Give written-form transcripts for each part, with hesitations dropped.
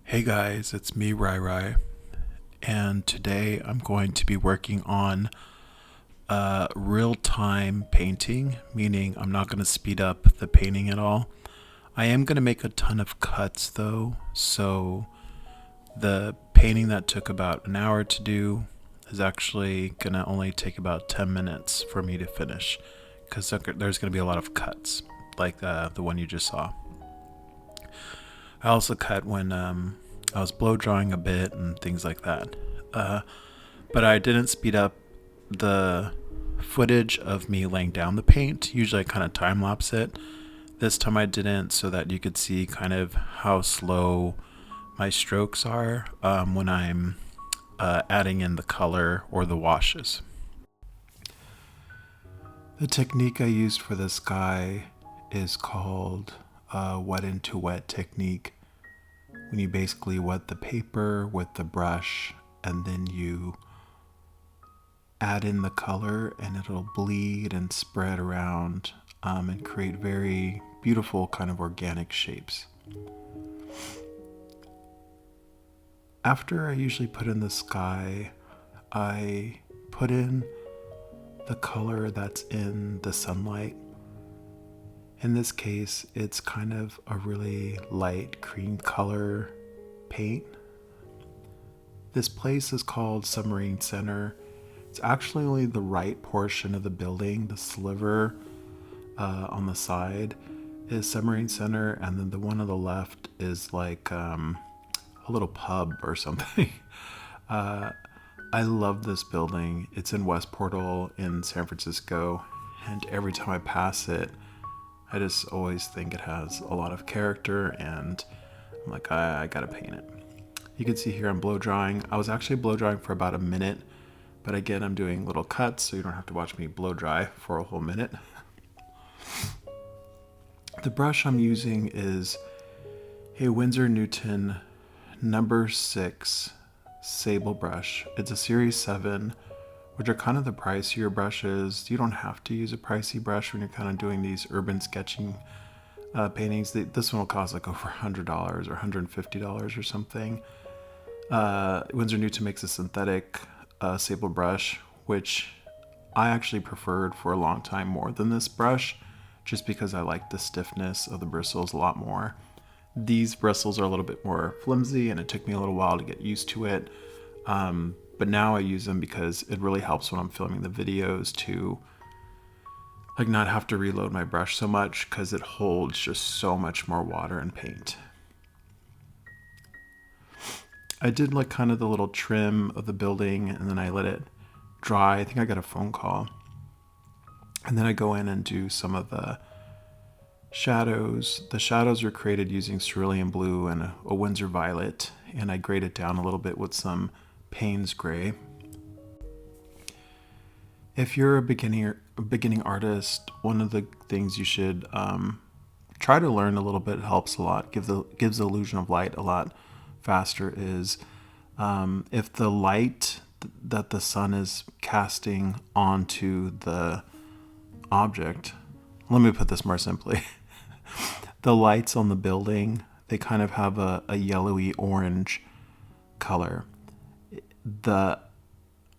Hey guys, it's me, Rai Rai, and today I'm going to be working on real-time painting, meaning I'm not going to speed up the painting at all. I am going to make a ton of cuts though, so the painting that took about an hour to do is actually going to only take about 10 minutes for me to finish, because there's going to be a lot of cuts, like the one you just saw. I also cut when I was blow drying a bit and things like that. But I didn't speed up the footage of me laying down the paint. Usually I kind of time lapse it. This time I didn't, so that you could see kind of how slow my strokes are when I'm adding in the color or the washes. The technique I used for this guy is called wet into wet technique. When you basically wet the paper with the brush and then you add in the color and it'll bleed and spread around and create very beautiful kind of organic shapes. After I usually put in the sky, I put in the color that's in the sunlight. In this case, it's kind of a really light cream color paint. This place is called Submarine Center. It's actually only the right portion of the building. The sliver on the side is Submarine Center, and then the one on the left is like a little pub or something. I love this building. It's in West Portal in San Francisco, and every time I pass it, I just always think it has a lot of character, and I'm like, I gotta paint it. You can see here I'm blow drying. I was actually blow drying for about a minute, but again, I'm doing little cuts, so you don't have to watch me blow dry for a whole minute. The brush I'm using is a Winsor Newton number 6 sable brush. It's a series 7, which are kind of the pricier brushes. You don't have to use a pricey brush when you're kind of doing these urban sketching paintings. This one will cost like over $100 or $150 or something. Winsor Newton makes a synthetic sable brush, which I actually preferred for a long time more than this brush, just because I like the stiffness of the bristles a lot more. These bristles are a little bit more flimsy, and it took me a little while to get used to it. But now I use them because it really helps when I'm filming the videos to like not have to reload my brush so much, because it holds just so much more water and paint. I did like kind of the little trim of the building, and then I let it dry. I think I got a phone call. And then I go in and do some of the shadows. The shadows are created using cerulean blue and a Winsor violet, and I grade it down a little bit with some Payne's gray. If you're a beginning artist, one of the things you should try to learn a little bit, helps a lot, gives the illusion of light a lot faster, is if the light that the sun is casting onto the object, let me put this more simply. The lights on the building, they kind of have a yellowy orange color. The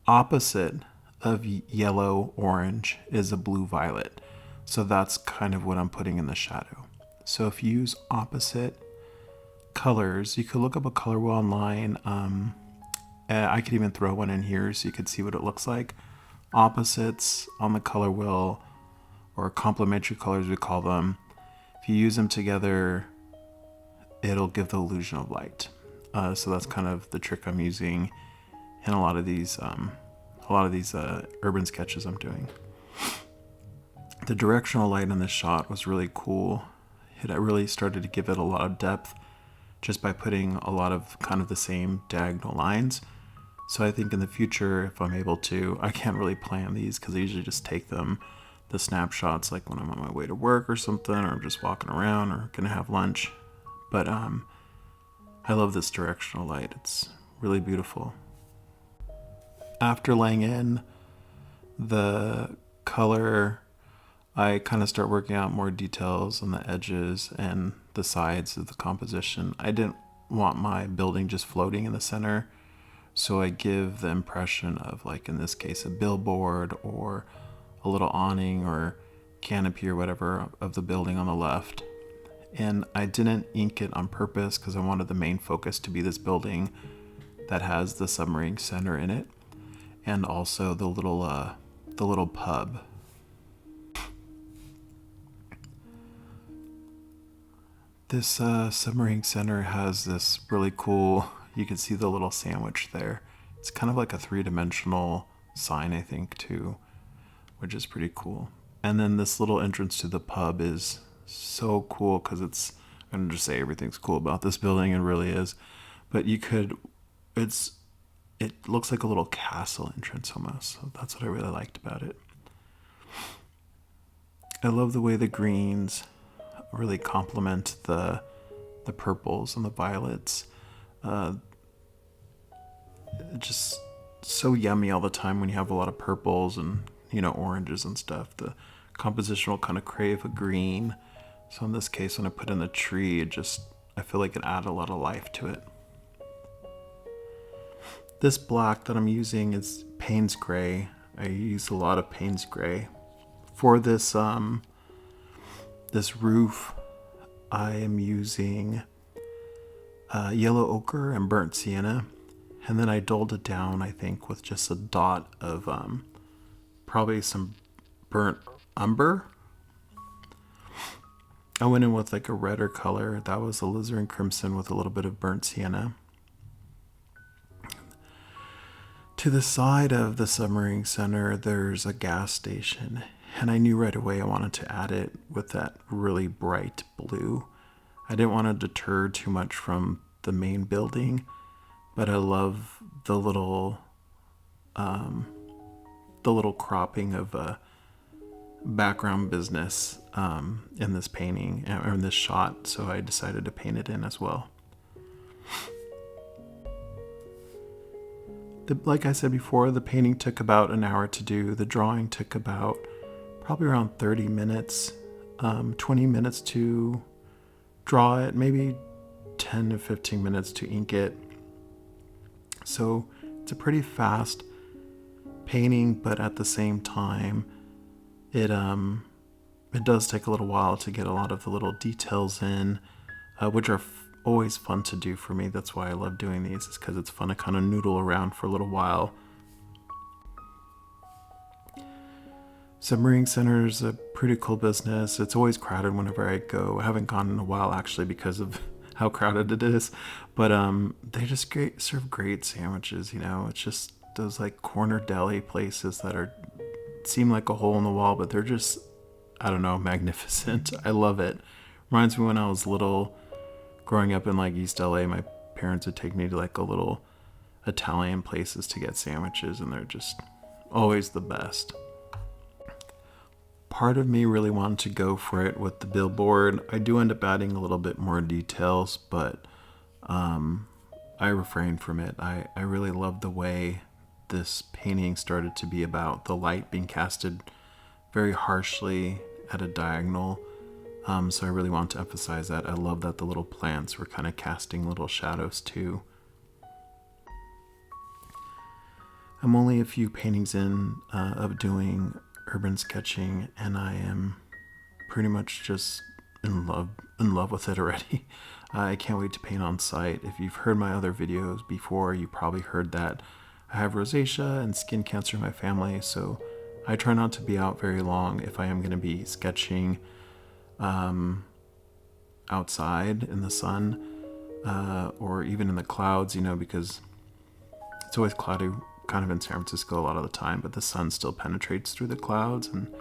opposite of yellow orange is a blue violet. So that's kind of what I'm putting in the shadow. So if you use opposite colors, you could look up a color wheel online. I could even throw one in here so you could see what it looks like. Opposites on the color wheel, or complementary colors we call them, if you use them together, it'll give the illusion of light. So that's kind of the trick I'm using in a lot of these urban sketches I'm doing. The directional light in this shot was really cool. It really started to give it a lot of depth just by putting a lot of kind of the same diagonal lines. So I think in the future, if I'm able to, I can't really plan these because I usually just take the snapshots like when I'm on my way to work or something, or I'm just walking around or gonna have lunch. But I love this directional light. It's really beautiful. After laying in the color, I kind of start working out more details on the edges and the sides of the composition. I didn't want my building just floating in the center. So I give the impression of, like in this case, a billboard or a little awning or canopy or whatever of the building on the left. And I didn't ink it on purpose because I wanted the main focus to be this building that has the Submarine Center in it, and also the little pub. This Submarine Center has this really cool, you can see the little sandwich there. It's kind of like a three-dimensional sign, I think, too, which is pretty cool. And then this little entrance to the pub is so cool because I'm going to just say everything's cool about this building, it really is. But it looks like a little castle entrance almost. So that's what I really liked about it. I love the way the greens really complement the purples and the violets. Just so yummy all the time when you have a lot of purples and oranges and stuff. The composition will kind of crave a green. So in this case, when I put in the tree, I feel like it added a lot of life to it. This black that I'm using is Payne's Gray. I use a lot of Payne's Gray. For this this roof, I am using yellow ochre and burnt sienna. And then I dulled it down, I think, with just a dot of probably some burnt umber. I went in with like a redder color. That was alizarin crimson with a little bit of burnt sienna. To the side of the Submarine Center, there's a gas station, and I knew right away I wanted to add it with that really bright blue. I didn't want to deter too much from the main building, but I love the little cropping of a background business in this painting or in this shot, so I decided to paint it in as well. Like I said before, the painting took about an hour to do. The drawing took about probably around 30 minutes, 20 minutes to draw it, maybe 10 to 15 minutes to ink it. So it's a pretty fast painting, but at the same time, it does take a little while to get a lot of the little details in, which are always fun to do for me. That's why I love doing these, is because it's fun to kind of noodle around for a little while. Submarine Center is a pretty cool business. It's always crowded whenever I go. I haven't gone in a while actually because of how crowded it is, but they just serve great sandwiches. It's just those like corner deli places that seem like a hole in the wall, but they're just, I don't know, magnificent. I love it. Reminds me when I was little, growing up in like East LA, my parents would take me to like a little Italian places to get sandwiches, and they're just always the best. Part of me really wanted to go for it with the billboard. I do end up adding a little bit more details, but I refrained from it. I really love the way this painting started to be about the light being casted very harshly at a diagonal. So I really want to emphasize that. I love that the little plants were kind of casting little shadows too. I'm only a few paintings in of doing urban sketching, and I am pretty much just in love with it already. I can't wait to paint on site. If you've heard my other videos before, you probably heard that I have rosacea and skin cancer in my family, so I try not to be out very long if I am going to be sketching outside in the sun or even in the clouds, because it's always cloudy kind of in San Francisco a lot of the time, but the sun still penetrates through the clouds, and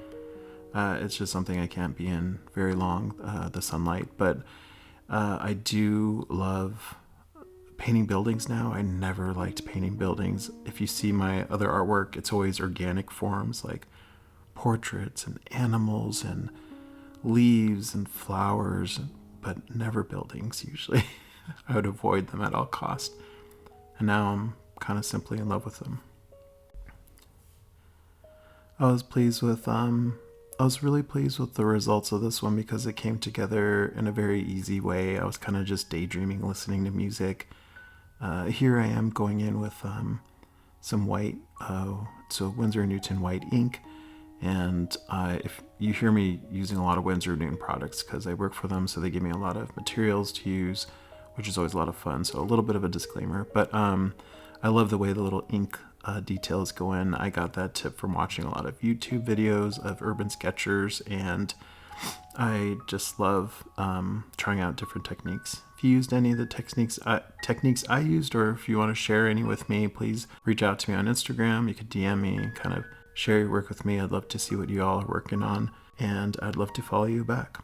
it's just something I can't be in very long, the sunlight. But I do love painting buildings now. I never liked painting buildings. If you see my other artwork, it's always organic forms like portraits and animals and leaves and flowers, but never buildings usually. I would avoid them at all costs. And now I'm kind of simply in love with them. I was pleased with I was really pleased with the results of this one because it came together in a very easy way. I was kind of just daydreaming, listening to music. Here I am going in with some white, so Winsor Newton white ink. And if you hear me using a lot of Winsor Newton products because I work for them, so they give me a lot of materials to use, which is always a lot of fun. So a little bit of a disclaimer, but I love the way the little ink details go in. I got that tip from watching a lot of YouTube videos of urban sketchers, and I just love trying out different techniques. If you used any of the techniques I used, or if you want to share any with me, please reach out to me on Instagram. You could DM me and kind of share your work with me. I'd love to see what you all are working on, and I'd love to follow you back.